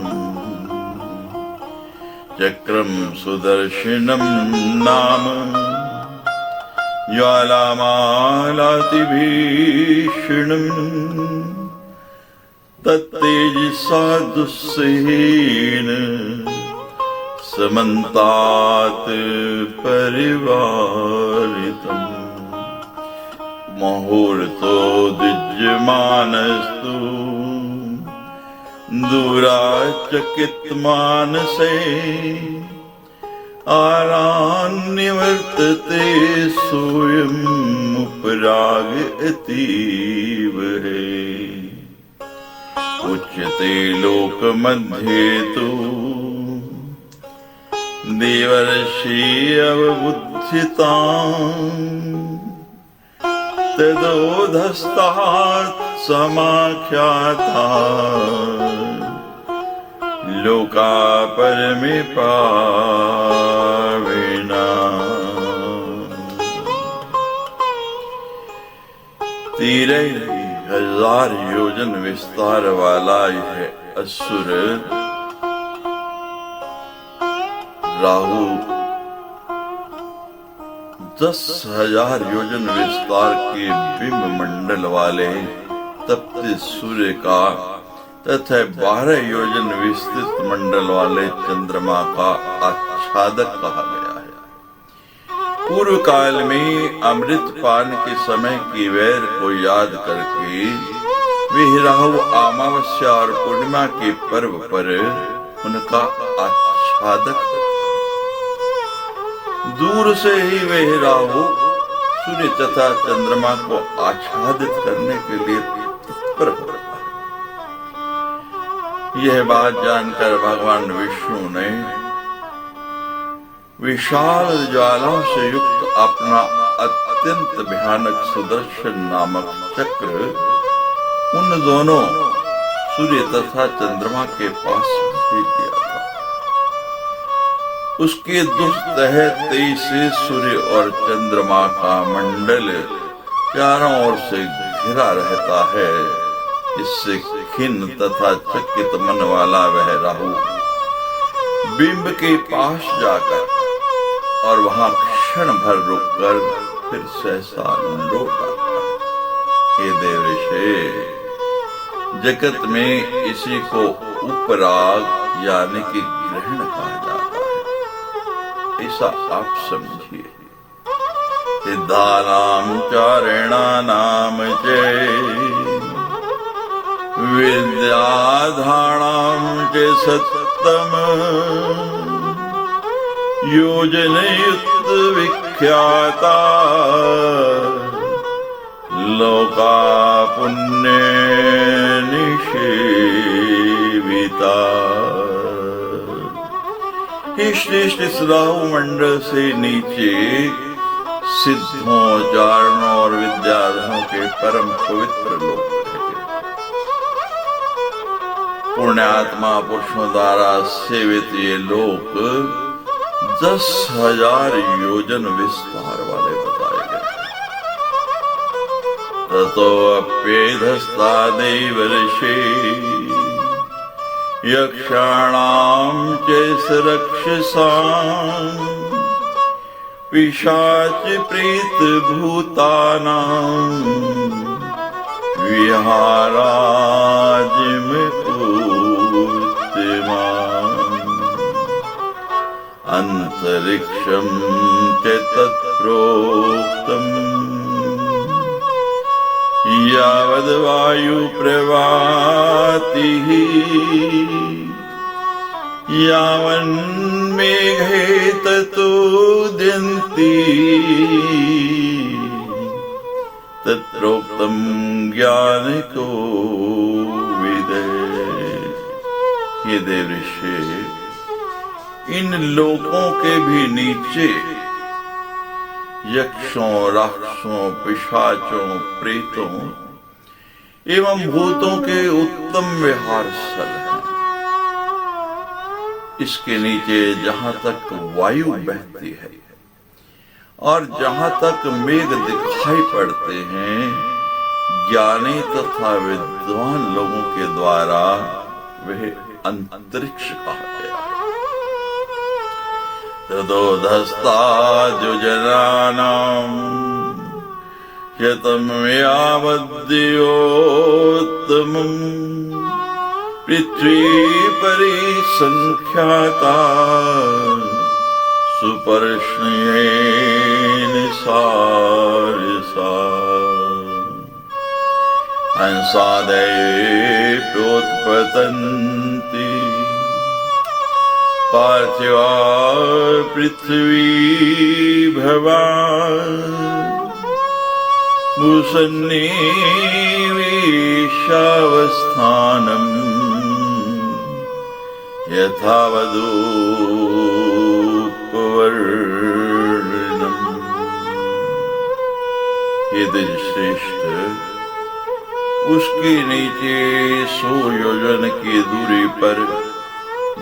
चक्रं सुदर्शनं नाम ज्वालामालातिभीषणम् तत्तेजसा दुस्सहेन समन्तात् परिवारितम् मुहूर्तो द्विज्यमानस्तु दूराचकितमानसे आरान्निवर्तते सोऽयमुपराग अतीव है। उच्यते लोकमध्ये तु देवर्षि अवबुद्धिताम् तदोधस्तात् समाख्याता लोका परमे पाविना। 13,000 योजन विस्तार वाला यह असुर राहु 10,000 योजन विस्तार के बिंब मंडल वाले तप्त सूर्य का तथा 12 योजन विस्तृत मंडल वाले चंद्रमा का आच्छादक कहा गया है। पूर्व काल में अमृत पान के समय की वैर को याद करके वे राहु अमावस्या और पूर्णिमा के पर्व पर उनका आच्छादक दूर से ही वे राहु सूर्य तथा चंद्रमा को आच्छादित करने के लिए तत्पर हो रहा है। यह बात जानकर भगवान विष्णु ने विशाल ज्वालाओं से युक्त अपना अत्यंत भयानक सुदर्शन नामक चक्र उन दोनों सूर्य तथा चंद्रमा के पास भेज दिया था। उसके तहत से सूर्य और चंद्रमा का मंडल चारों ओर से घिरा रहता है। इससे खिन्न तथा चकित मन वाला वह राहु बिंब के पास जाकर और वहां क्षण भर रुककर फिर सहसा लौट आता। हे देवऋषि, जगत में इसी को उपराग यानी कि ग्रहण कहा जाता है, ऐसा आप समझिए। सिद्धानाम चारिणानाम जय विद्याधानाम च सत्तम योजनयुक्त विख्याता लोका पुण्य निषेविता। श्रेष्ठ इस राहु मंडल से नीचे सिद्धों, चारणों और विद्याधरों के परम पवित्र लोग पुण्यात्मा पुरुषों द्वारा सेवित ये लोक 10,000 योजन विस्तार वाले बताए गए। ततो अप्येधस्ता देवर्षि यक्षाणां च रक्षसां पिशाच प्रेत भूतानां विहाराजिमुत्तमाम् अंतरिक्षं च तत्प्रोक्तम् यावद्वायु प्रवातिः यावन्मेघे ततोद्यन्ति तत्रोक्तं ज्ञानिको विदेह। ये देवऋषि, इन लोकों के भी नीचे यक्षों, राक्षसों, पिशाचों, प्रेतों एवं भूतों के उत्तम विहार स्थल हैं। इसके नीचे जहां तक वायु बहती है और जहां तक मेघ दिखाई पड़ते हैं, ज्ञानी तथा विद्वान लोगों के द्वारा वह अंतरिक्ष कहा गया है। तदोधस्ताजुजनानाम् शतं यावद्योत्तमम् पृथ्वी परि संख्याता सुपर्ष्ण्येन सारसा हंसादये प्रोत्पतन्ति पार्थिवा पृथ्वी भवान् मुसन्निवेशावस्थानम् यथावदुपवर्णनम्। हे श्रेष्ठ, उसके नीचे 100 योजन की दूरी पर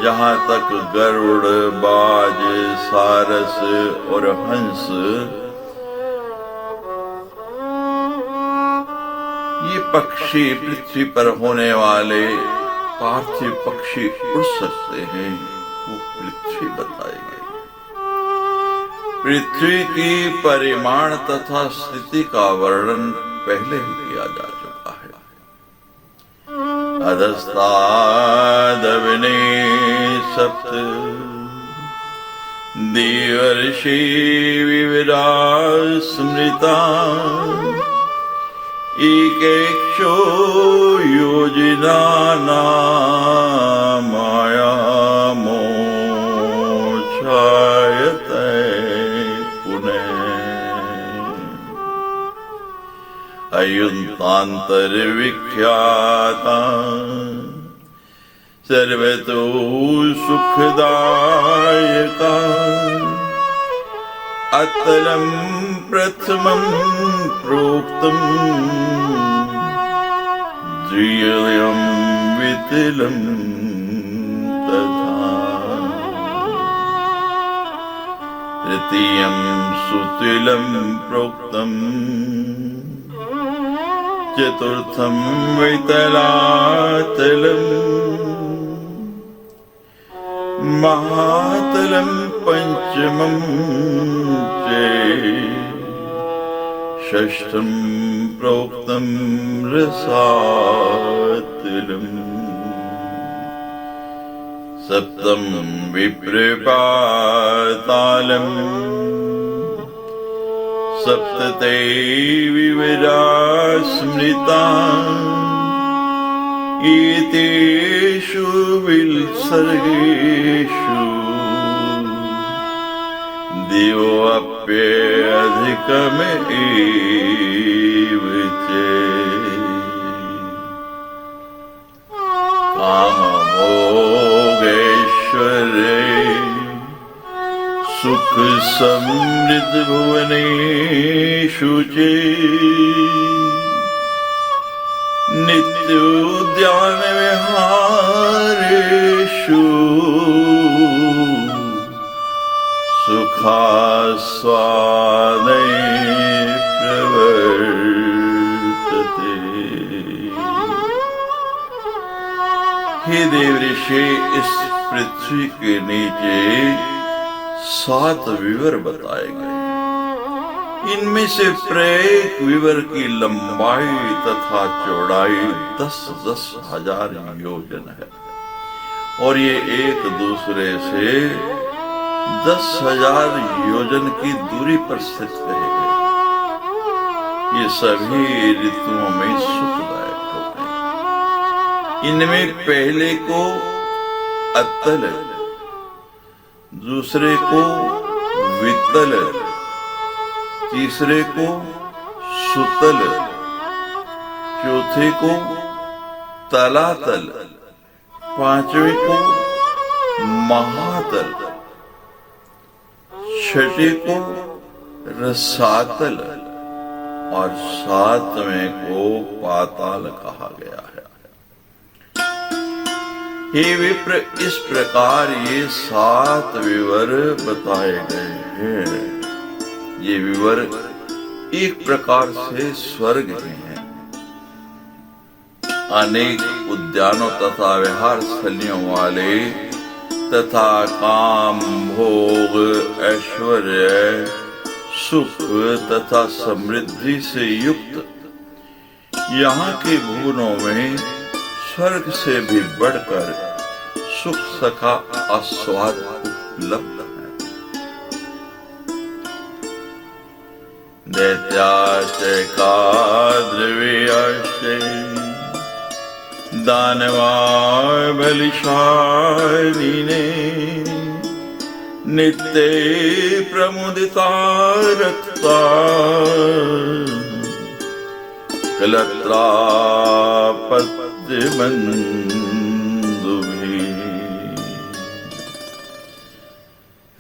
जहाँ तक गरुड़, बाज, सारस और हंस ये पक्षी पृथ्वी पर होने वाले पार्थिव पक्षी उड़ सकते हैं, वो पृथ्वी बताई गई। पृथ्वी की परिमाण तथा स्थिति का वर्णन पहले ही किया जा चुका है। अधस्तादवने सप्त देवर्षि विविधा स्मृता एकेक्षो योजनानामायामोक्षायते पुनः अयुन्तान्तर्विख्याता सर्वतो सुखदायका अतलं प्रथमं प्रोक्तम् द्वितीयं वितलं तथा तृतीयं सुतिलं प्रोक्तम् चतुर्थं वितलातलम् महातलं पंचमं च षष्ठं प्रोक्तं रसातलम् सप्तम विप्रपातालम् सप्तते विविधा स्मृता एतेषु विसर्गेषु दिवोऽप्यधिकमेव च कामभोगैश्वर्ये सुख समृद्ध भुवनेषु च नित्योद्यान विहारेषु सुखास्वादे प्रवर्तते। हे देव ऋषि, इस पृथ्वी के नीचे 7 विवर बताए गए। इनमें से प्रत्येक विवर की लंबाई तथा चौड़ाई 10-10 हजार योजन है और ये एक दूसरे से 10,000 योजन की दूरी पर स्थित रहेंगे। ये सभी ऋतुओं में सुखदायक होते हैं। इनमें पहले को अतल, दूसरे को वितल, तीसरे को सुतल, चौथे को तलातल, पांचवें को महातल, छठे को रसातल और 7वें को पाताल कहा गया है। हे विप्र, इस प्रकार ये 7 विवर बताए गए हैं। ये विवर एक प्रकार से स्वर्ग हैं। अनेक उद्यानों तथा विहार स्थलियों वाले तथा काम, भोग, ऐश्वर्य, सुख तथा समृद्धि से युक्त यहाँ के भुवनों में स्वर्ग से भी बढ़कर सुख सखा आस्वाद उपलब्ध है। दैत्याश्चै काद्रव्याश्चै दानवा बलिशालिने नित्ये प्रमुदिता रक्ता कलत्रापत्यबन्धुभिः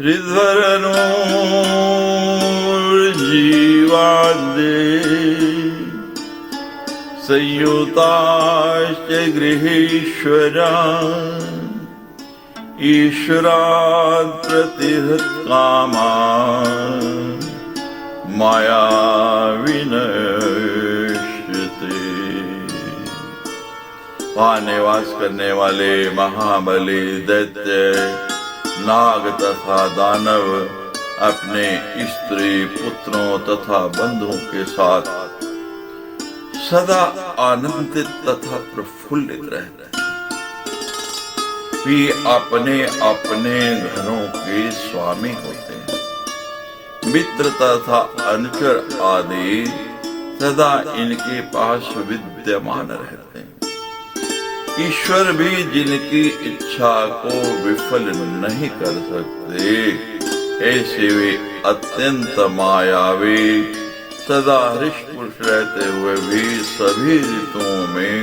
हृद्वरनोर्जीवाद्ये संयुताश्च गृहेश्वरा ईश्वरात् प्रतिहतकामा माया विनश्यते। वहाँ निवास करने वाले महाबली दैत्य नाग तथा दानव अपने स्त्री पुत्रों तथा बंधुओं के साथ सदा आनंदित तथा प्रफुल्लित रहते हैं। भी अपने अपने घरों के स्वामी होते हैं। मित्र तथा अनुचर आदि सदा इनके पास विद्यमान रहते हैं। ईश्वर भी जिनकी इच्छा को विफल नहीं कर सकते, ऐसे वे अत्यंत मायावी सदा हृष्ट-पुष्ट रहते हुए भी सभी ऋतुओं में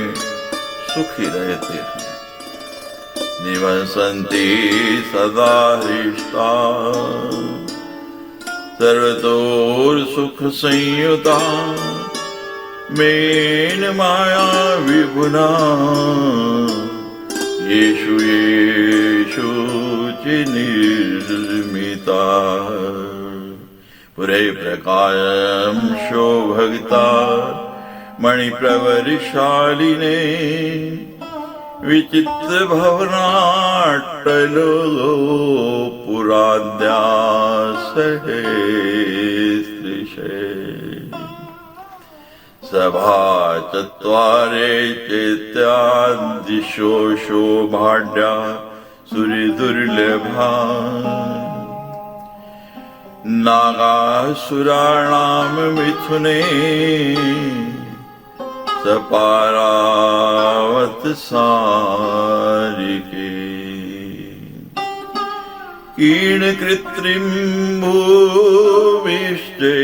सुखी रहते हैं। निवसन्ति सदा हृष्टा सर्वतोर सुख संयुता मेन माया विभुना येषु येषु च निर्मिता पुरे प्रकाशं शोभगता मणिप्रवरशालिने विचित्र भवनाट्टलो पुराद्यासहेस्त्रिशे सभा चत्वारे चैत्यादिशो शोभाढ्या सुरदुर्लभा नागासुराणां मिथुने सपारावत सारिके कीर्ण कृत्रिम भूमिष्टे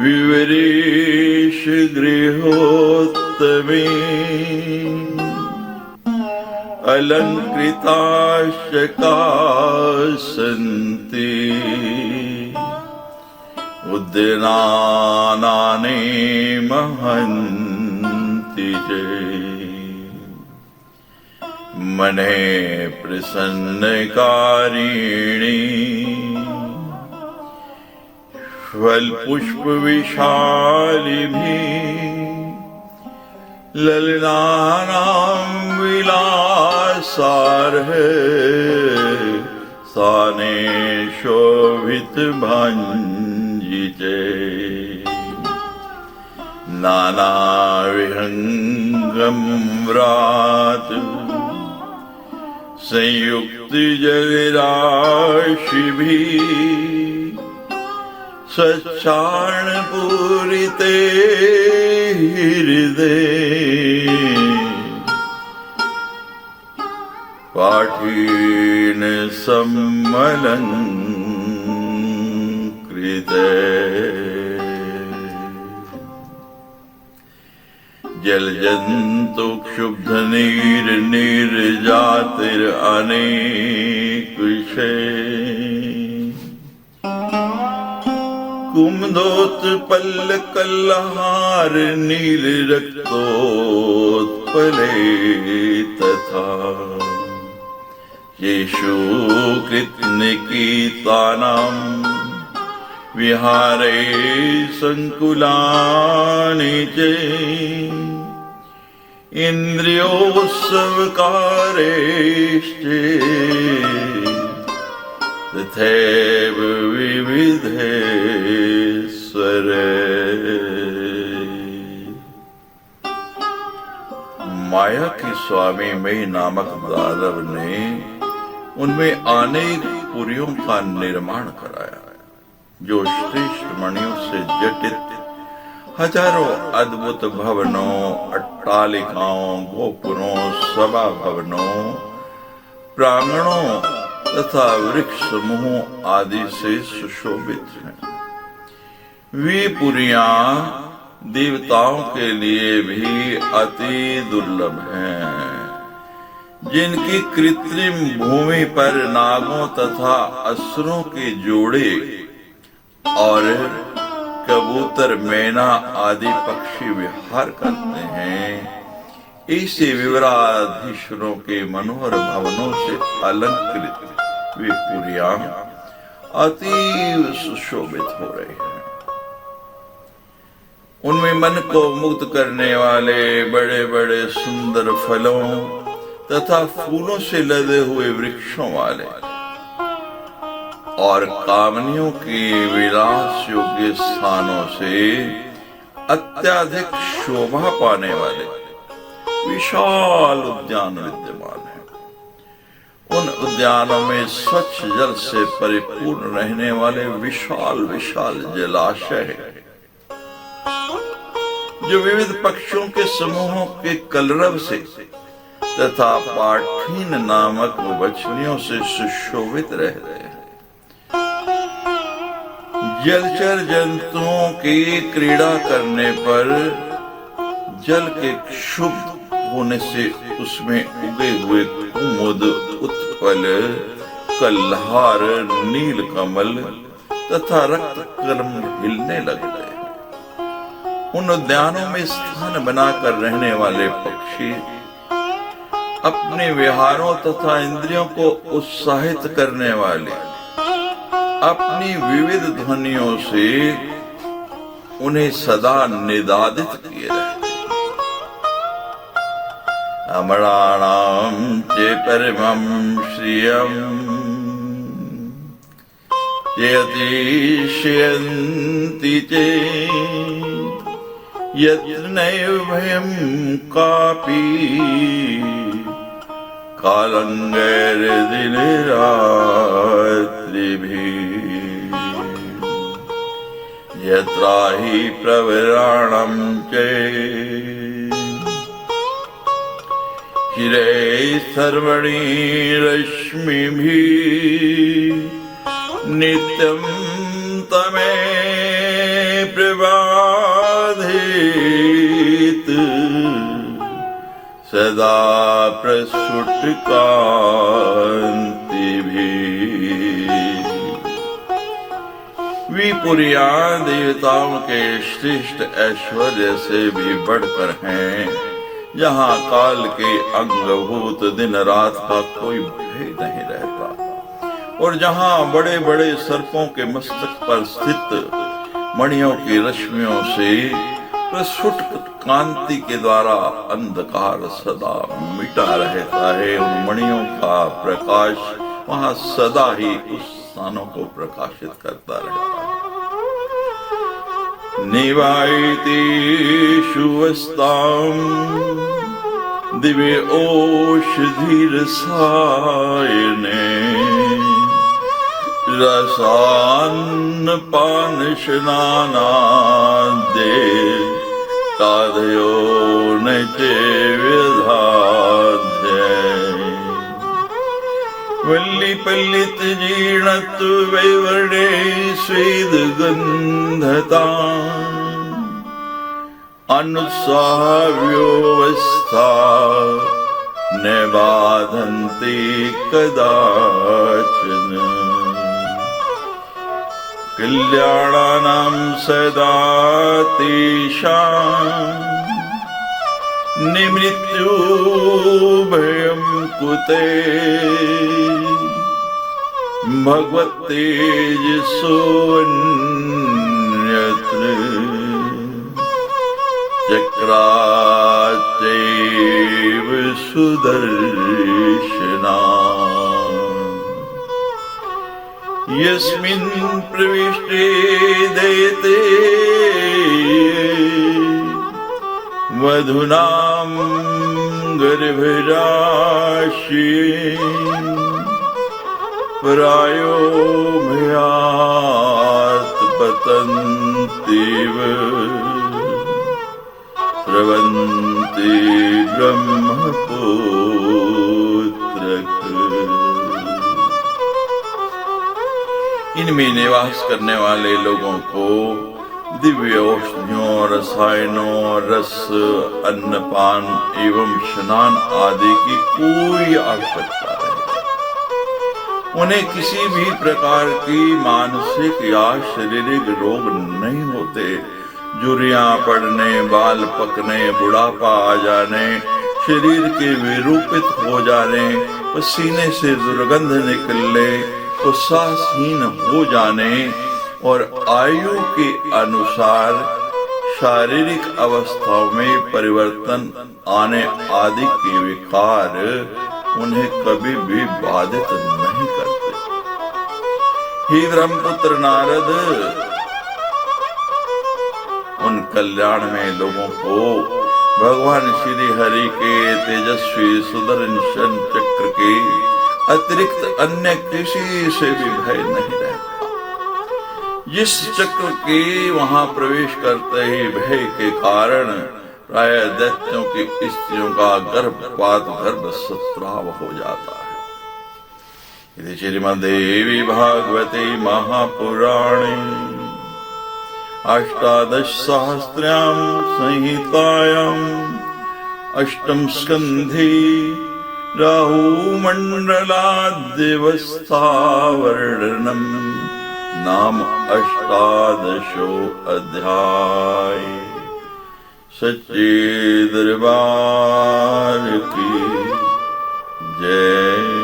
विवरेश गृहोत्तमे अलंकृताश्च सन्ति उद्यानानि महन्ति च मने प्रसन्नकारिणी फलपुष्पविशालिभिः ललनानां विलासार्हे साने शोभितभञ्जिते नानाविहङ्गं व्रात संयुक्तजलराशिभिः स्वच्छार्णपूरिते हृदये पाठीन सम्मलङ्कृते जलजन्तु क्षुब्धनीर्निर्जातिरनेकुशे कुमुदोत्पल्लकल्लहार नीलरक्तोत्पले तथा येषु कृतनिकीतानां विहारे संकुलानि च इन्द्रियोत्सवकारेश्च तथैव विविधेश्वरे माया के स्वामी मई नामक दानव ने उनमें अनेक पुरियों का निर्माण कराया, जो श्रेष्ठ मणियों से जटित हजारों अद्भुत भवनों, अट्टालिकाओं, गोपुरों, सभा भवनों, प्रांगणों तथा वृक्ष समूहों आदि से सुशोभित हैं। वे पुरियां देवताओं के लिए भी अति दुर्लभ हैं, जिनकी कृत्रिम भूमि पर नागों तथा असुरों के जोड़े और कबूतर, मैना आदि पक्षी विहार करते हैं। ऐसे विवराधीश्वरों के मनोहर भवनों से अलंकृत वे पुरियां अति सुशोभित हो रहे हैं। उनमें मन को मुक्त करने वाले बड़े बड़े सुंदर फलों तथा फूलों से लदे हुए वृक्षों वाले और कामनियों के विलास योग्य स्थानों से अत्यधिक शोभा पाने वाले विशाल उद्यान विद्यमान है। उन उद्यानों में स्वच्छ जल से परिपूर्ण रहने वाले विशाल विशाल जलाशय है, जो विविध पक्षियों के समूहों के कलरव से तथा पाठीन नामक बछड़ियों से सुशोभित रहते हैं। जलचर जंतुओं की क्रीड़ा करने पर जल के शुभ होने से उसमें उगे हुए कुमुद, उत्पल, कल्हार, नील कमल तथा रक्त कलम हिलने लगते हैं। उन उद्यानों में स्थान बनाकर रहने वाले पक्षी अपने विहारों तथा इंद्रियों को उत्साहित करने वाले अपनी विविध ध्वनियों से उन्हें सदा निदादित किए रहते। अमराणां चे परमं श्रियं यतिष्यन्ति चे यत्र नैव भयं कापि कालं गैर्दिनरात्रिभिः यत्राहि प्रवराणं च चिरे सर्वणि रश्मिभिः नित्यं तमे प्रबाधेत सदा प्रस्फुटकान्तिभिः। वे पुरियां देवताओं के श्रेष्ठ ऐश्वर्य से भी बढ़कर हैं, जहाँ काल के अंगभूत दिन रात का कोई भय नहीं रहता, और जहाँ बड़े बड़े सर्पों के मस्तक पर स्थित मणियों की रश्मियों से प्रस्फुट कांति के द्वारा अंधकार सदा मिटा रहता है। उन मणियों का प्रकाश वहाँ सदा ही उस स्थानों को प्रकाशित करता रहता है। निवायति शुवस्तां दिव्य ओषधीर सायने रसान्न पान स्नानादे तादयो न चे विधाध्य वल्ली पल्लित जीर्णत्व वैवर्णे स्वेद गंधता अनुत्साहव्यवस्था न बाधन्ते कदाचन कल्याणानां सदा तेषां निमृत्यु भयं कुते भगवत्तेजसोऽन्यत्र चक्राच्चैव सुदर्शना यस्मिन् प्रविष्टे दयते वधूनां गर्भराशि प्रायो भयात् पतन्तीव स्रवन्ति ब्रह्मपुत्रक। इनमें निवास करने वाले लोगों को दिव्य औषधियों, रसायनों, रस, अन्नपान एवं स्नान आदि की कोई आवश्यकता नहीं। उन्हें किसी भी प्रकार की मानसिक या शारीरिक रोग नहीं होते। झुर्रियां पड़ने, बाल पकने, बुढ़ापा आ जाने, शरीर के विरूपित हो जाने, पसीने से दुर्गंध निकलने, तो सांसहीन हो जाने और आयु के अनुसार शारीरिक अवस्थाओं में परिवर्तन आने आदि के विकार उन्हें कभी भी बाधित नहीं करते। हे ब्रह्मपुत्र नारद, उन कल्याणमय लोगों को भगवान श्री हरि के तेजस्वी सुदर्शन चक्र के अतिरिक्त अन्य किसी से भी भय नहीं रहता। जिस चक्र के वहां प्रवेश करते ही भय के कारण प्राय दैत्यों की स्त्रियों का गर्भपात गर्भस्राव हो जाता है। इति श्रीमद्देवी भागवते महापुराणे अष्टादशसहस्रायां संहितायाम् अष्टम स्कन्धे राहुमण्डलाद्यवस्थावर्णनम् नाम अष्टादशो अध्याय। सच्चे दरबार की जय।